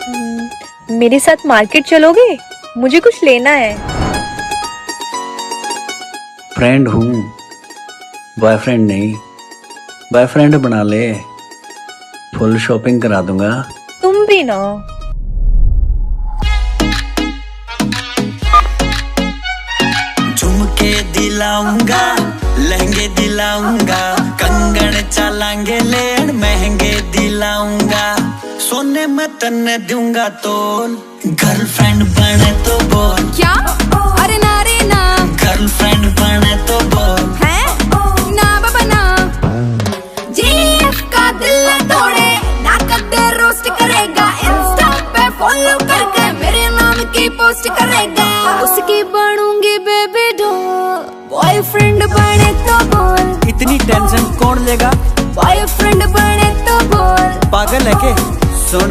मेरे साथ मार्केट चलोगे? मुझे कुछ लेना है। फ्रेंड हूँ, बॉयफ्रेंड नहीं। बॉयफ्रेंड बना ले, फुल शॉपिंग करा दूंगा। तुम भी ना। झुमके दिलाऊंगा, लहंगे दिलाऊंगा, कंगन चलाएंगे लेन महंगे दिलाऊंगा। सोने में तन्ने दूंगा तोल, गर्लफ्रेंड बने तो बोल। क्या? अरे ना रे ना। गर्लफ्रेंड बने तो बोल। है? ना बाबा ना। जीएफ का दिल तोड़े ना कदे रोस्ट करेगा, इंस्टा पे फॉलो करके मेरे नाम की पोस्ट करेगा। उसकी बनूंगी बेबी डॉल, बॉयफ्रेंड बने तो बोल। इतनी टेंशन कौन लेगा? बॉयफ्रेंड बने तो बोल। पागल है के? सुन,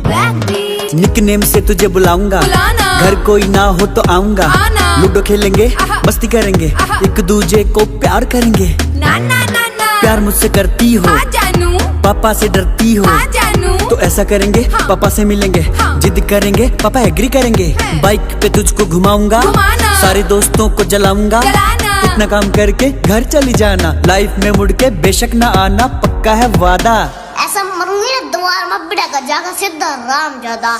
Backbeat, निकनेम से तुझे बुलाऊंगा, बुलाना। घर कोई ना हो तो आऊंगा। आना। लूडो खेलेंगे, आहा। मस्ती करेंगे, आहा। एक दूजे को प्यार करेंगे। ना ना ना ना। प्यार मुझसे करती हो, हाँ जानू, पापा से डरती हो। हाँ जानू। तो ऐसा करेंगे, हाँ। पापा से मिलेंगे, हाँ। जिद करेंगे, पापा एग्री करेंगे। है। बाइक पे तुझको घुमाऊंगा, घुमाना। सारे दोस्तों को जलाऊंगा। जलाना। इतना काम करके घर चली जाना, लाइफ में मुड़ के बेशक ना आना, पक्का है वादा। ऐसा मरूंगी ना द्वार में बिड़ा का जागा सीधा राम ज्यादा।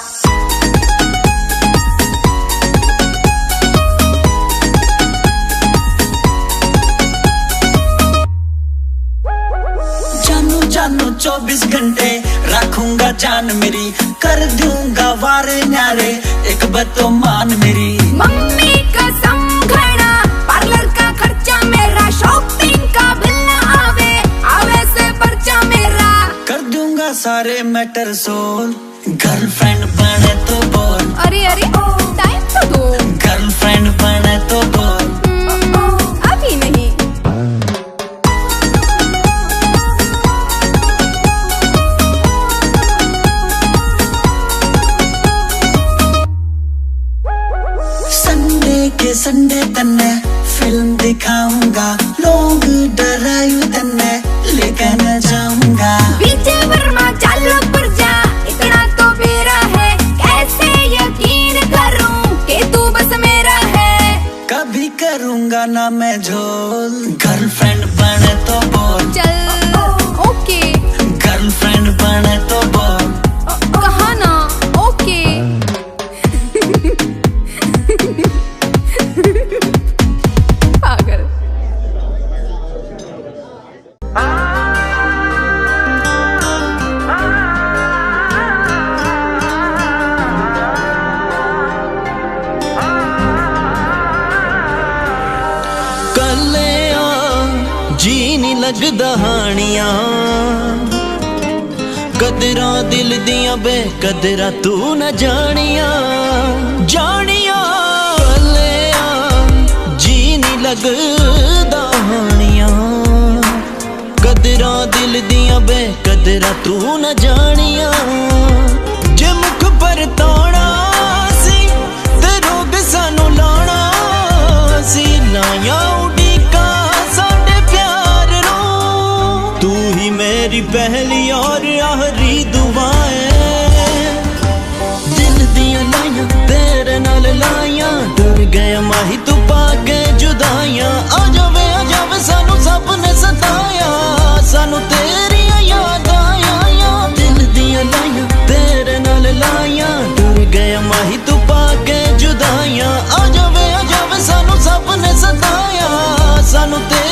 जानू जानू 24 घंटे रखूंगा जान मेरी, कर दूंगा वार न्यारे, एक बात तो मान मेरी। मम्मी का समझना, पार्लर का खर्चा मेरा, शॉपिंग का बिल ना आवे, आवे से पर्चा मेरा। कर दूंगा सारे मैटर सोल, गर्लफ्रेंड बने तो बोल। अरे अरे टाइम तो दो। गर्लफ्रेंड बने तो बोल। अभी नहीं। संडे के संडे तन्ने फिल्म दिखाऊंगा, लोग डरायु तन्ने लेकर न जाऊंगा। विजय वर्मा चालो पर जा, इतना तो मेरा है, कैसे यकीन करूं कि तू बस मेरा है। कभी करूंगा ना मैं झोल, गर्लफ्रेंड बने तो बोल। चल ओके। गर्लफ्रेंड बने तो बोल। कहा ना ओके। पागल। ਕੱਲਿਆ ਜੀ ਨਹੀਂ ਲੱਗਦਾ ਹਾਣੀਆਂ, ਕਦਰਾਂ ਦਿਲ ਦੀਆਂ ਬੇਕਦਰਾਂ ਤੂੰ ਨਾ ਜਾਣੀਆਂ। ਜਾਣੀਆਂ ਕੱਲਿਆ ਜੀ ਨਹੀਂ ਲੱਗਦਾ ਹਾਣੀਆਂ, ਕਦਰਾਂ ਦਿਲ ਦੀਆਂ ਬੇਕਦਰਾਂ ਤੂੰ ਨਾ ਜਾਣੀਆਂ। ਜੇ ਮੁਖ ਪਰਤਾਉਣਾ ਸੀ ਤੇ ਰੋਗ ਸਾਨੂੰ ਲਾਉਣਾ ਸੀ, ਲਾਇਆ ਉਡੀਕਾਂ ਸਾਡੇ ਪਿਆਰ ਨੂੰ। ਤੂੰ ਹੀ ਮੇਰੀ ਪਹਿਲੀ ਔਰ ਆਖਰੀ ਦੁਆ ਏ, ਦਿਲ ਦੀਆਂ ਲਾਈਆਂ ਤੇਰੇ ਨਾਲ ਲਾਈਆਂ, ਡਰ ਗਿਆ ਮਾਹੀ ਤੂੰ ਪਾ ਕੇ ਜੁਦਾਈਆਂ। ਆ ਜਾਵੇ ਸਾਨੂੰ ਸਭ ਨੇ ਸਤਾਇਆ, ਸਾਨੂੰ ਤੇਰੀਆਂ ਯਾਦਾਂ ਆਈਆਂ। ਦਿਲ ਦੀਆਂ ਲਾਈਆਂ ਤੇਰੇ ਨਾਲ ਲਾਈਆਂ, ਡਰ ਗਿਆ ਮਾਹੀ ਤੂੰ ਪਾ ਕੇ ਜੁਦਾਈਆਂ। ਆ ਜਾਵੇ ਸਾਨੂੰ ਸਭ ਨੇ ਸਤਾਇਆ, ਸਾਨੂੰ ਤੇ